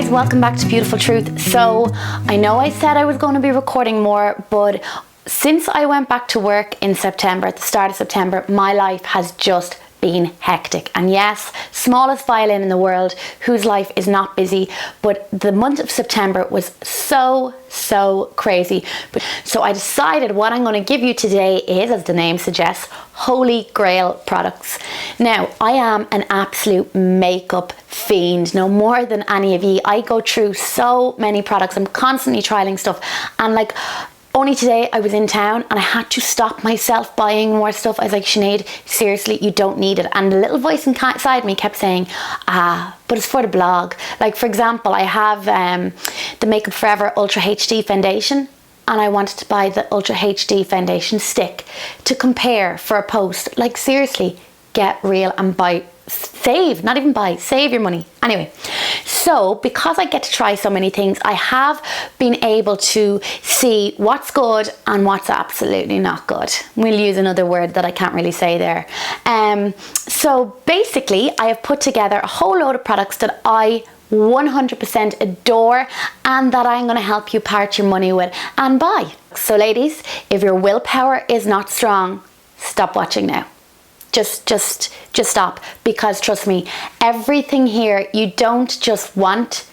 guys, welcome back to Beautiful Truth. So I know I said I was going to be recording more, but since I went back to work in September, at the start of September, my life has just been hectic. And yes, smallest violin in the world, whose life is not busy, but the month of September was so crazy. So I decided what I'm going to give you today is, as the name suggests, Holy Grail products. Now, I am an absolute makeup fiend, no more than any of you. I go through so many products. I'm constantly trialing stuff, and like, only today I was in town and I had to stop myself buying more stuff. I was like, Sinead, seriously, you don't need it. And the little voice inside me kept saying, but it's for the blog. Like, for example, I have the Makeup Forever Ultra HD foundation, and I wanted to buy the Ultra HD foundation stick to compare for a post. Like, seriously, get real and buy. Save, not even buy, save your money. Anyway, so because I get to try so many things, I have been able to see what's good and what's absolutely not good. We'll use another word that I can't really say there. So basically, I have put together a whole load of products that I 100% adore and that I'm going to help you part your money with and buy. So ladies, if your willpower is not strong, stop watching now. Just stop, because trust me, everything here you don't just want,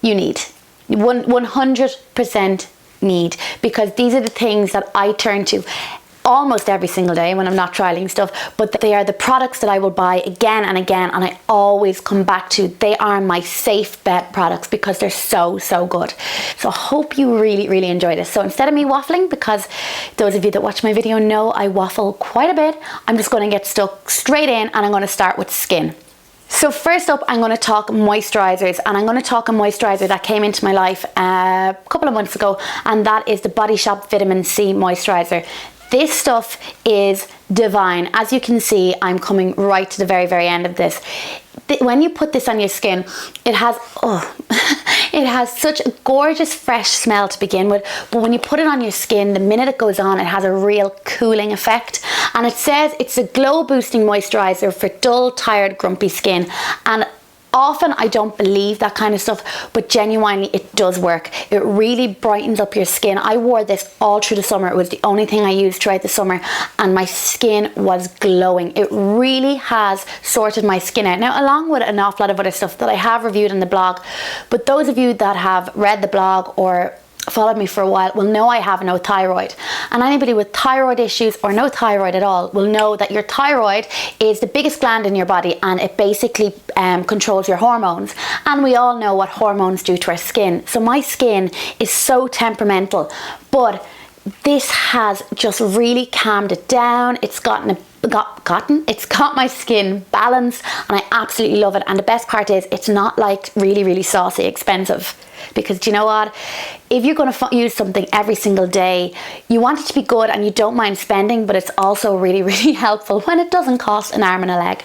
you need. 100% need, because these are the things that I turn to almost every single day when I'm not trialing stuff, but they are the products that I will buy again and again, and I always come back to. They are my safe bet products because they're so good. So I hope you really enjoy this. So instead of me waffling, because those of you that watch my video know I waffle quite a bit, I'm just going to get stuck straight in, and I'm going to start with skin. So first up, I'm going to talk moisturizers, and I'm going to talk a moisturizer that came into my life a couple of months ago, and that is the Body Shop Vitamin C moisturizer. This stuff is divine. As you can see, I'm coming right to the very end of this. When you put this on your skin, it has it has such a gorgeous fresh smell to begin with, but when you put it on your skin, the minute it goes on, it has a real cooling effect. And it says it's a glow boosting moisturizer for dull, tired, grumpy skin. And often I don't believe that kind of stuff, but genuinely it does work. It really brightens up your skin. I wore this all through the summer. It was the only thing I used throughout the summer, and my skin was glowing. It really has sorted my skin out. Now, along with an awful lot of other stuff that I have reviewed in the blog, but those of you that have read the blog or followed me for a while will know I have no thyroid, and anybody with thyroid issues or no thyroid at all will know that your thyroid is the biggest gland in your body, and it basically controls your hormones, and we all know what hormones do to our skin. So my skin is so temperamental, but this has just really calmed it down. It's got my skin balanced, and I absolutely love it. And the best part is it's not like really saucy expensive, because do you know what, if you're going to use something every single day, you want it to be good and you don't mind spending, but it's also really helpful when it doesn't cost an arm and a leg.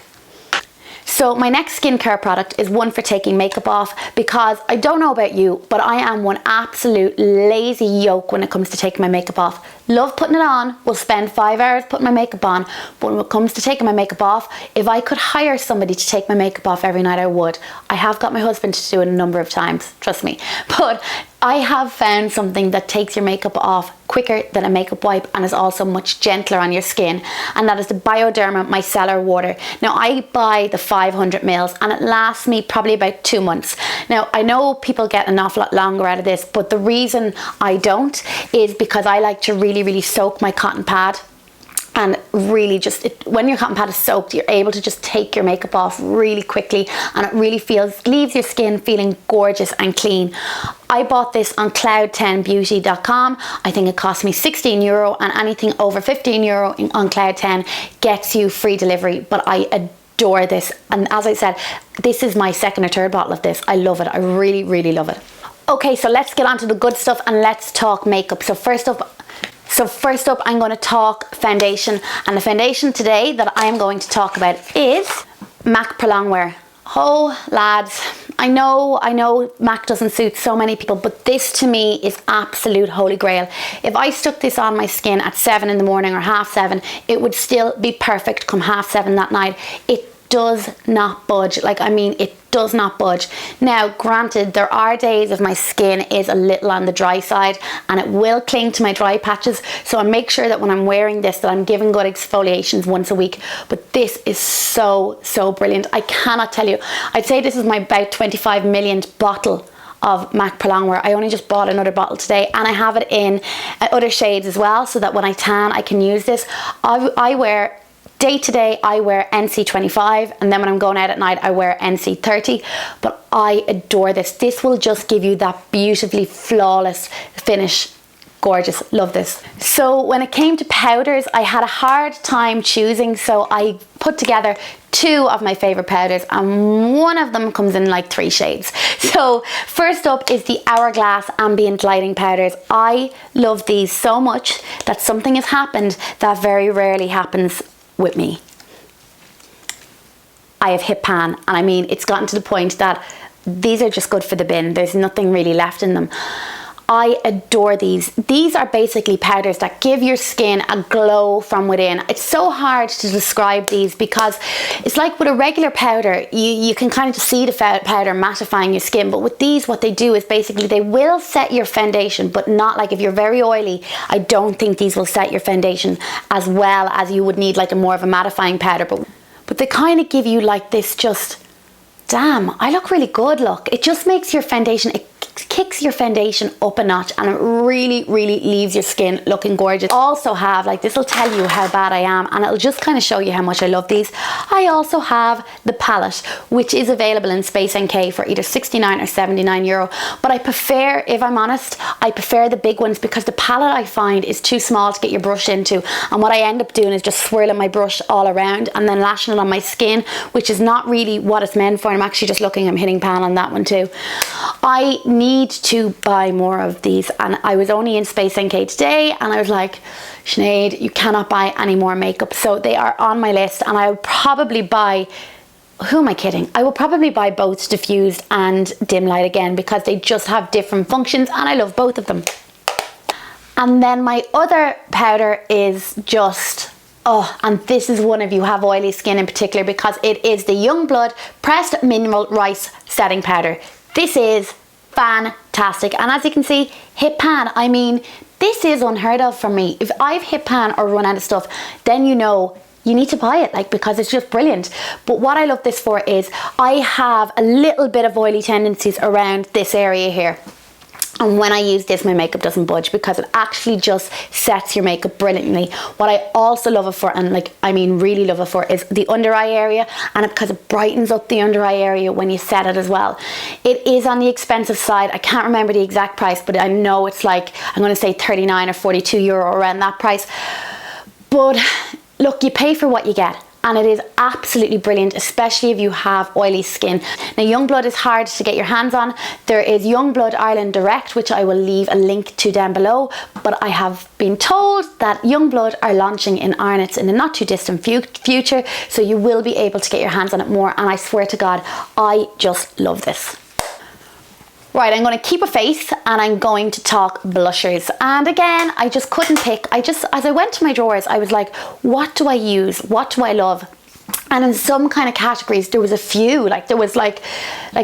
So my next skincare product is one for taking makeup off, because I don't know about you, but I am one absolute lazy yoke when it comes to taking my makeup off. Love putting it on, will spend 5 hours putting my makeup on, but when it comes to taking my makeup off, if I could hire somebody to take my makeup off every night, I would. I have got my husband to do it a number of times, trust me, but I have found something that takes your makeup off quicker than a makeup wipe and is also much gentler on your skin, and that is the Bioderma Micellar Water. Now, I buy the 500 mils and it lasts me probably about 2 months. Now, I know people get an awful lot longer out of this, but the reason I don't is because I like to really soak my cotton pad, and really just, when your cotton pad is soaked, you're able to just take your makeup off really quickly, and it really leaves your skin feeling gorgeous and clean. I bought this on cloud10beauty.com. I think it cost me €16, and anything over €15 on Cloud10 gets you free delivery, but I adore this. And as I said, this is my second or third bottle of this. I love it. I really love it. Okay, so let's get on to the good stuff and let's talk makeup. So first up, I'm going to talk foundation, and the foundation today that I am going to talk about is MAC Prolong Wear. Oh lads, I know MAC doesn't suit so many people, but this to me is absolute holy grail. If I stuck this on my skin at 7 in the morning or 7:30, it would still be perfect come 7:30 that night. It does not budge. Like, I mean, it does not budge. Now, granted, there are days if my skin is a little on the dry side and it will cling to my dry patches. So I make sure that when I'm wearing this, that I'm giving good exfoliations once a week. But this is so, so brilliant. I cannot tell you. I'd say this is my about 25 millionth bottle of MAC Pro Longwear. I only just bought another bottle today, and I have it in other shades as well, so that when I tan, I can use this. I wear day to day, I wear NC25, and then when I'm going out at night, I wear NC30. But I adore this. This will just give you that beautifully flawless finish. Gorgeous, love this. So when it came to powders, I had a hard time choosing, so I put together two of my favorite powders, and one of them comes in like 3 shades. So first up is the Hourglass Ambient Lighting Powders. I love these so much that something has happened that very rarely happens with me. I have hip pan, and I mean, it's gotten to the point that these are just good for the bin. There's nothing really left in them. I adore these. These are basically powders that give your skin a glow from within. It's so hard to describe these because it's like with a regular powder, you can kind of just see the powder mattifying your skin. But with these, what they do is basically they will set your foundation, but not like if you're very oily. I don't think these will set your foundation as well as you would need like a more of a mattifying powder. But they kind of give you like this just, damn, I look really good look. It just makes your foundation, it kicks your foundation up a notch, and it really, really leaves your skin looking gorgeous. Also have, like, this will tell you how bad I am, and it'll just kind of show you how much I love these. I also have the palette, which is available in Space NK for either 69 or 79 euro. But I prefer, if I'm honest, I prefer the big ones because the palette I find is too small to get your brush into. And what I end up doing is just swirling my brush all around and then lashing it on my skin, which is not really what it's meant for. I'm actually just looking, I'm hitting pan on that one too. I need to buy more of these, and I was only in Space NK today and I was like, Sinead, you cannot buy any more makeup. So they are on my list, and I'll probably buy, who am I kidding? I will probably buy both diffused and dim light again because they just have different functions and I love both of them. And then my other powder is just, oh, and this is one of you have oily skin in particular, because it is the Youngblood Pressed Mineral Rice Setting Powder. This is fantastic, and as you can see, hip pan. I mean, this is unheard of for me. If I've hip pan or run out of stuff, then you know you need to buy it, like, because it's just brilliant. But what I love this for is I have a little bit of oily tendencies around this area here. And when I use this, my makeup doesn't budge because it actually just sets your makeup brilliantly. What I also love it for, and like, I mean really love it for, is the under eye area, and because it brightens up the under eye area when you set it as well. It is on the expensive side. I can't remember the exact price, but I know it's like, I'm going to say 39 or 42 euro, around that price. But look, you pay for what you get. And it is absolutely brilliant, especially if you have oily skin. Now, Youngblood is hard to get your hands on. There is Youngblood Ireland Direct, which I will leave a link to down below. But I have been told that Youngblood are launching in Ireland in the not too distant future. So you will be able to get your hands on it more. And I swear to God, I just love this. Right, I'm going to keep a face and I'm going to talk blushers. And again, I just couldn't pick. As I went to my drawers, I was like, what do I use? What do I love? And in some kind of categories, there was a few, like there was like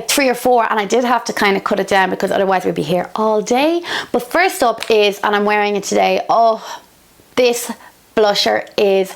3 or 4, and I did have to kind of cut it down because otherwise we'd be here all day. But first up is, and I'm wearing it today, oh, this blusher is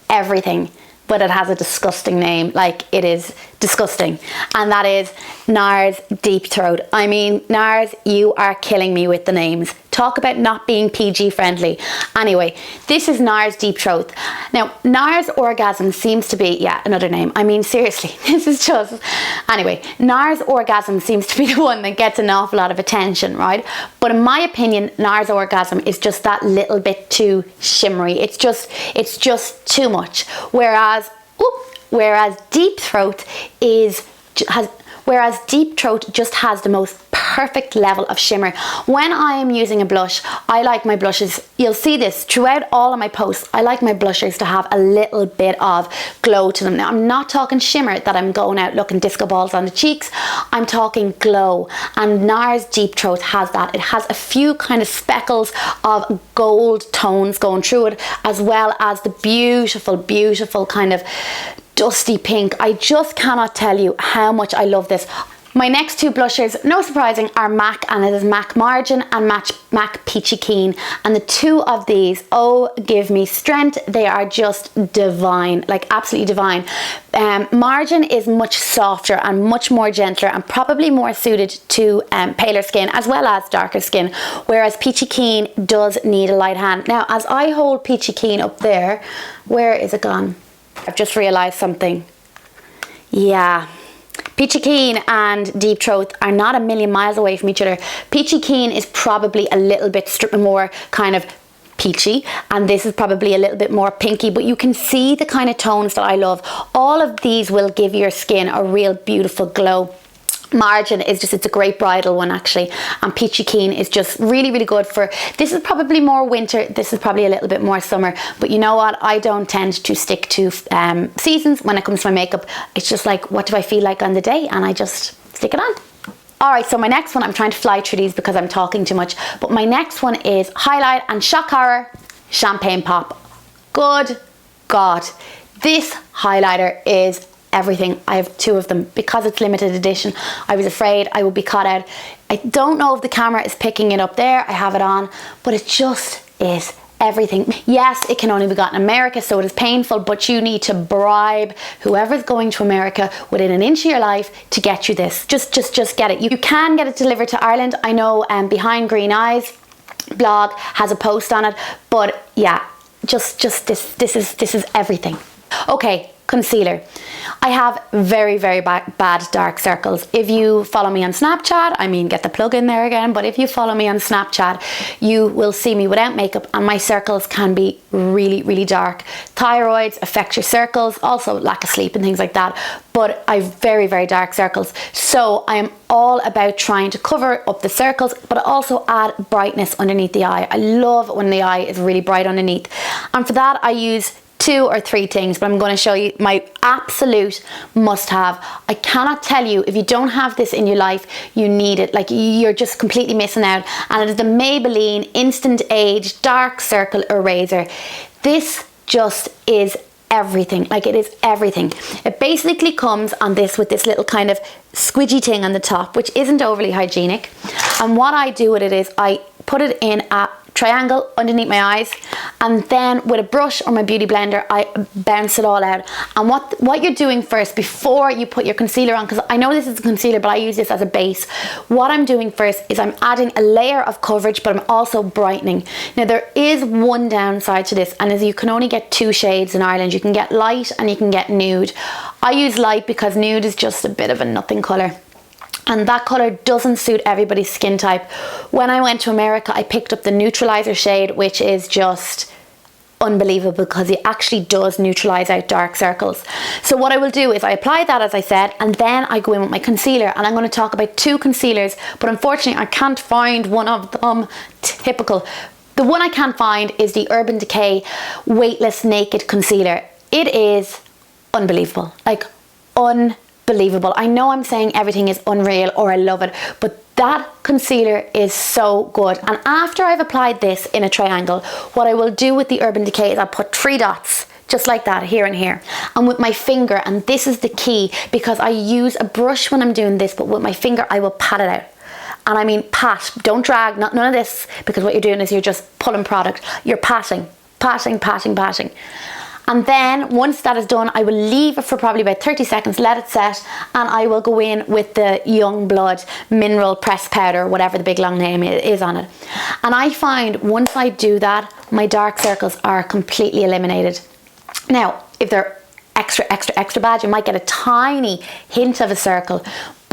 everything. But it has a disgusting name, like it is disgusting, and that is NARS Deep Throat. I mean, NARS, you are killing me with the names. Talk about not being PG friendly. Anyway, this is NARS Deep Throat. Now, NARS Orgasm seems to be, yeah, another name. I mean, seriously, this is just, anyway, NARS Orgasm seems to be the one that gets an awful lot of attention, right? But in my opinion, NARS Orgasm is just that little bit too shimmery. It's just too much. Whereas Deep Throat just has the most perfect level of shimmer. When I am using a blush, I like my blushes, you'll see this throughout all of my posts, I like my blushers to have a little bit of glow to them. Now, I'm not talking shimmer that I'm going out looking disco balls on the cheeks. I'm talking glow, and NARS Deep Throat has that. It has a few kind of speckles of gold tones going through it, as well as the beautiful, beautiful kind of dusty pink. I just cannot tell you how much I love this. My next two blushers, no surprising, are MAC, and it is MAC Margin and MAC Peachy Keen. And the two of these, oh, give me strength. They are just divine, like absolutely divine. Margin is much softer and much more gentler and probably more suited to paler skin as well as darker skin, whereas Peachy Keen does need a light hand. Now, as I hold Peachy Keen up there, where is it gone? I've just realised something. Yeah. Peachy Keen and Deep Throat are not a million miles away from each other. Peachy Keen is probably a little bit more kind of peachy, and this is probably a little bit more pinky, but you can see the kind of tones that I love. All of these will give your skin a real beautiful glow. Margin is just, it's a great bridal one actually, and Peachy Keen is just really, really good for, this is probably more winter, this is probably a little bit more summer, but you know what, I don't tend to stick to seasons when it comes to my makeup. It's just like, what do I feel like on the day, and I just stick it on. Alright, so my next one, I'm trying to fly through these because I'm talking too much, but my next one is Highlight and Shock Horror Champagne Pop. Good God, this highlighter is everything. I have two of them because it's limited edition. I was afraid I would be caught out. I don't know if the camera is picking it up there. I have it on, but it just is everything. Yes, it can only be got in America, so it is painful, but you need to bribe whoever's going to America within an inch of your life to get you this. Just get it. You can get it delivered to Ireland. I know Behind Green Eyes blog has a post on it, but yeah, just this is everything. Okay, concealer. I have very, very bad dark circles. If you follow me on Snapchat, I mean, get the plug in there again, but if you follow me on Snapchat, you will see me without makeup, and my circles can be really, really dark. Thyroids affect your circles, also lack of sleep and things like that, but I have very, very dark circles. So I am all about trying to cover up the circles, but also add brightness underneath the eye. I love when the eye is really bright underneath. And for that, I use 2 or 3 things, but I'm going to show you my absolute must-have. I cannot tell you, if you don't have this in your life, you need it. Like, you're just completely missing out. And it is the Maybelline Instant Age Dark Circle Eraser. This just is everything. Like, it is everything. It basically comes on this with this little kind of squidgy thing on the top, which isn't overly hygienic. And what I do with it is I put it in a triangle underneath my eyes, and then with a brush or my beauty blender, I bounce it all out. And what you're doing first, before you put your concealer on, because I know this is a concealer, but I use this as a base, what I'm doing first is I'm adding a layer of coverage, but I'm also brightening. Now, there is one downside to this, and is you can only get 2 shades in Ireland. You can get light and you can get nude. I use light because nude is just a bit of a nothing colour, and that colour doesn't suit everybody's skin type. When I went to America, I picked up the neutralizer shade, which is just unbelievable because it actually does neutralize out dark circles. So what I will do is I apply that, as I said, and then I go in with my concealer, and I'm going to talk about 2 concealers, but unfortunately I can't find one of them. Typical. The one I can't find is the Urban Decay Weightless Naked Concealer. It is unbelievable. Like, unbelievable. I know I'm saying everything is unreal or I love it, but that concealer is so good. And after I've applied this in a triangle, what I will do with the Urban Decay is I'll put 3 dots just like that, here and here, and with my finger, and this is the key, because I use a brush when I'm doing this, but with my finger I will pat it out. And I mean pat, don't drag, none of this, because what you're doing is you're just pulling product. You're patting. And then once that is done, I will leave it for probably about 30 seconds, let it set, and I will go in with the Youngblood Mineral Press Powder, whatever the big long name is on it. And I find once I do that, my dark circles are completely eliminated. Now, if they're extra bad, you might get a tiny hint of a circle,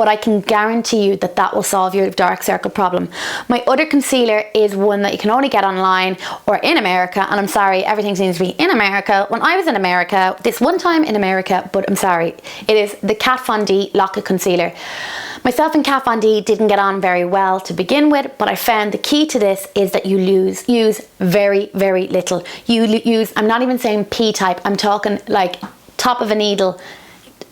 but I can guarantee you that that will solve your dark circle problem. My other concealer is one that you can only get online or in America, and I'm sorry, everything seems to be in America. When I was in America, this one time in America, but I'm sorry, it is the Kat Von D Lock-It Concealer. Myself and Kat Von D didn't get on very well to begin with, but I found the key to this is that you use very, very little. You use, I'm not even saying pea type, I'm talking like top of a needle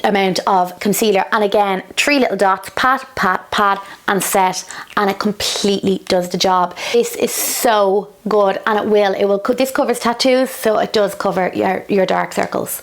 amount of concealer, and again 3 little dots, pat, pat, pat, and set, and it completely does the job. This is so good, and it will this covers tattoos, so it does cover your dark circles.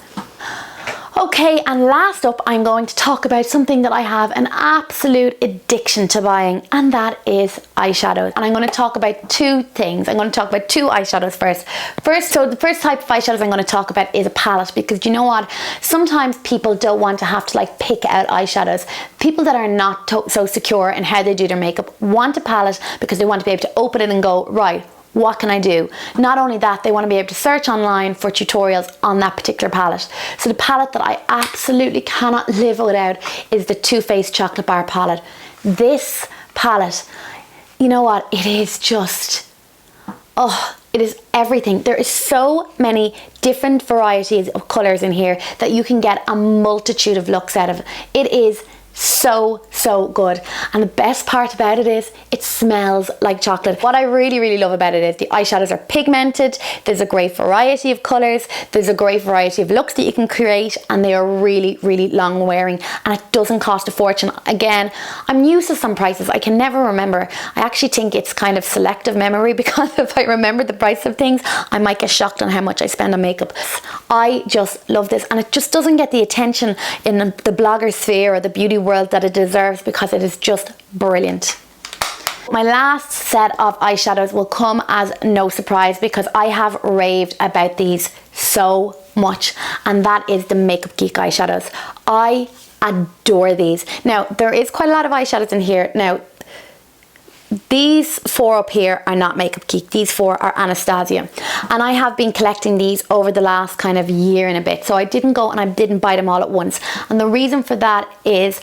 Okay, and last up, I'm going to talk about something that I have an absolute addiction to buying, and that is eyeshadows. And I'm going to talk about 2 things. I'm going to talk about 2 eyeshadows first. So the first type of eyeshadows I'm going to talk about is a palette, because you know what? Sometimes people don't want to have to like pick out eyeshadows. People that are not so secure in how they do their makeup want a palette because they want to be able to open it and go, right, what can I do? Not only that, they want to be able to search online for tutorials on that particular palette. So the palette that I absolutely cannot live without is the Too Faced Chocolate Bar palette. This palette, you know what? It is just, oh, it is everything. There is so many different varieties of colours in here that you can get a multitude of looks out of. It is so good, and the best part about it is it smells like chocolate. What I really love about it is the eyeshadows are pigmented, there's a great variety of colours, there's a great variety of looks that you can create, and they are really long wearing, and it doesn't cost a fortune. Again, I'm used to some prices, I can never remember. I actually think it's kind of selective memory, because if I remember the price of things, I might get shocked on how much I spend on makeup. I just love this, and it just doesn't get the attention in the blogger sphere or the beauty world that it deserves, because it is just brilliant. My last set of eyeshadows will come as no surprise, because I have raved about these so much, and that is the Makeup Geek eyeshadows. I adore these. Now, there is quite a lot of eyeshadows in here. Now, these 4 up here are not Makeup Geek, these 4 are Anastasia, and I have been collecting these over the last kind of year and a bit, so I didn't go and I didn't buy them all at once. And the reason for that is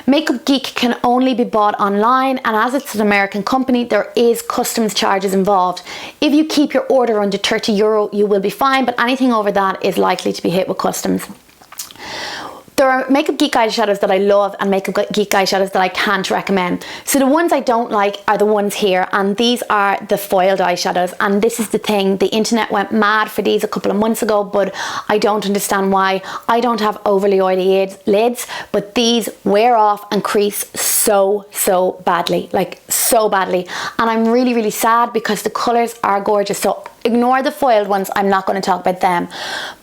Makeup Geek can only be bought online, and as it's an American company, there is customs charges involved. If you keep your order under €30, you will be fine, but anything over that is likely to be hit with customs. There are Makeup Geek eyeshadows that I love and Makeup Geek eyeshadows that I can't recommend. So the ones I don't like are the ones here, and these are the foiled eyeshadows. And this is the thing, the internet went mad for these a couple of months ago, but I don't understand why. I don't have overly oily lids, but these wear off and crease so badly, like so badly. And I'm really sad, because the colours are gorgeous. So ignore the foiled ones, I'm not going to talk about them.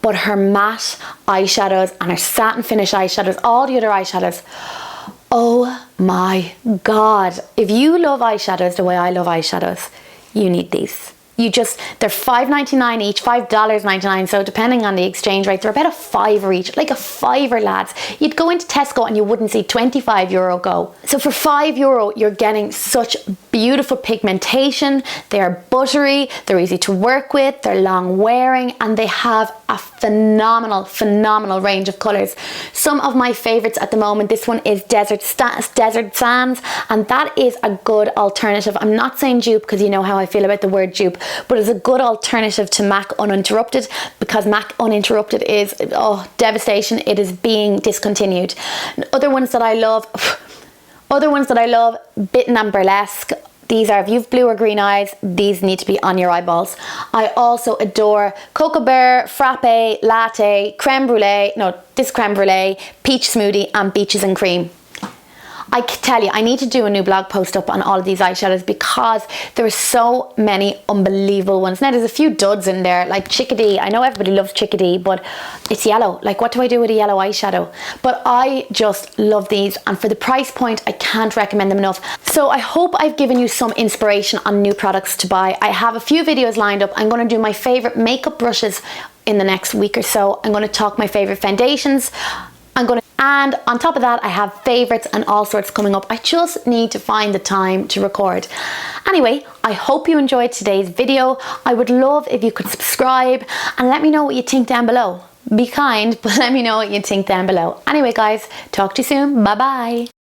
But her matte eyeshadows and her satin finish eyeshadows, all the other eyeshadows, oh my god. If you love eyeshadows the way I love eyeshadows, you need these. They're $5.99 each, $5.99, so depending on the exchange rate, they're about a $5 each, like a $5, lads. You'd go into Tesco and you wouldn't see €25 go. So for €5, you're getting such beautiful pigmentation, they're buttery, they're easy to work with, they're long wearing, and they have a phenomenal range of colours. Some of my favourites at the moment, this one is Desert Sands, and that is a good alternative. I'm not saying dupe, because you know how I feel about the word dupe, but it's a good alternative to MAC Uninterrupted, because MAC Uninterrupted is, oh, devastation. It is being discontinued. Other ones that I love, Bitten and Burlesque. These are, if you've blue or green eyes, these need to be on your eyeballs. I also adore Cocoa Bear, Frappe, Latte, Creme Brulee, no, this Creme Brulee, Peach Smoothie, and Beaches and Cream. I can tell you, I need to do a new blog post up on all of these eyeshadows, because there are so many unbelievable ones. Now, there's a few duds in there, like Chickadee. I know everybody loves Chickadee, but it's yellow. Like, what do I do with a yellow eyeshadow? But I just love these, and for the price point, I can't recommend them enough. So I hope I've given you some inspiration on new products to buy. I have a few videos lined up. I'm going to do my favourite makeup brushes in the next week or so. I'm going to talk my favourite foundations. And on top of that, I have favourites and all sorts coming up. I just need to find the time to record. Anyway, I hope you enjoyed today's video. I would love if you could subscribe and let me know what you think down below. Be kind, but let me know what you think down below. Anyway, guys, talk to you soon. Bye bye.